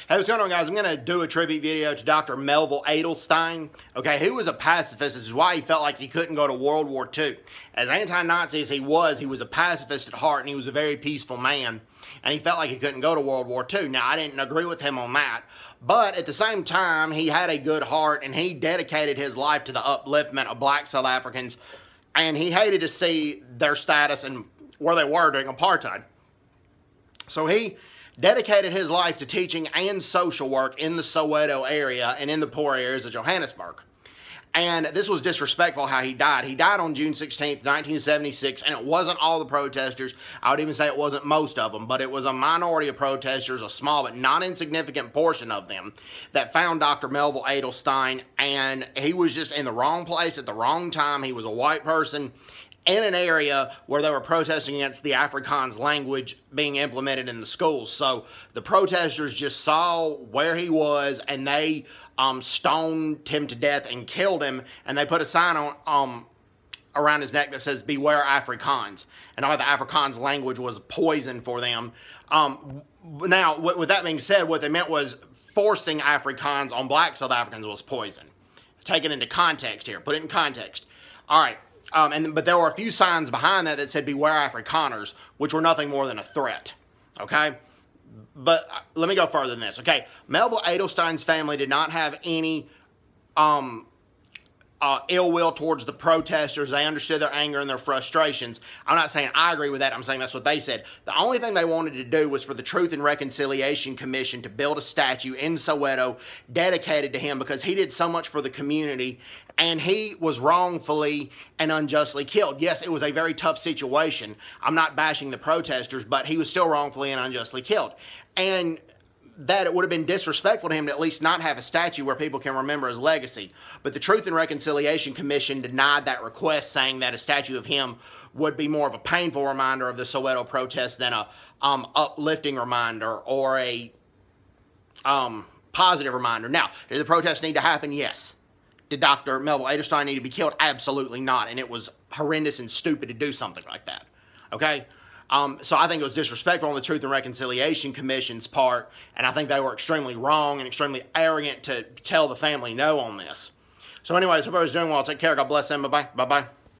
Hey, what's going on, guys? I'm going to do a tribute video to Dr. Melville Edelstein. Okay, he was a pacifist. This is why he felt like he couldn't go to World War II. As anti-Nazi as he was a pacifist at heart, and he was a very peaceful man, and he felt like he couldn't go to World War II. Now, I didn't agree with him on that, but at the same time, he had a good heart, and he dedicated his life to the upliftment of black South Africans, and he hated to see their status and where they were during apartheid. So he dedicated his life to teaching and social work in the Soweto area and in the poor areas of Johannesburg. And this was disrespectful how he died. He died on June 16th, 1976, and it wasn't all the protesters. I would even say it wasn't most of them, but it was a minority of protesters, a small but not insignificant portion of them, that found Dr. Melville Edelstein, and he was just in the wrong place at the wrong time. He was a white person in an area where they were protesting against the Afrikaans language being implemented in the schools. So the protesters just saw where he was, and they stoned him to death and killed him, and they put a sign on around his neck that says, "Beware Afrikaans." And all the Afrikaans language was poison for them. Now, with that being said, what they meant was forcing Afrikaans on black South Africans was poison. Take it into context here. Put it in context. All right. But there were a few signs behind that said, "Beware Afrikaners," which were nothing more than a threat, okay? But let me go further than this, okay? Melville Edelstein's family did not have any ill will towards the protesters. They understood their anger and their frustrations. I'm not saying I agree with that. I'm saying that's what they said. The only thing they wanted to do was for the Truth and Reconciliation Commission to build a statue in Soweto dedicated to him, because he did so much for the community, and he was wrongfully and unjustly killed. Yes, it was a very tough situation. I'm not bashing the protesters, but he was still wrongfully and unjustly killed. And that it would have been disrespectful to him to at least not have a statue where people can remember his legacy. But the Truth and Reconciliation Commission denied that request, saying that a statue of him would be more of a painful reminder of the Soweto protest than a uplifting reminder or a positive reminder. Now, did the protest need to happen? Yes. Did Dr. Melville Edelstein need to be killed? Absolutely not. And it was horrendous and stupid to do something like that. Okay? So I think it was disrespectful on the Truth and Reconciliation Commission's part, and I think they were extremely wrong and extremely arrogant to tell the family no on this. So anyways, hope everybody's doing well. Take care. God bless them. Bye-bye. Bye-bye.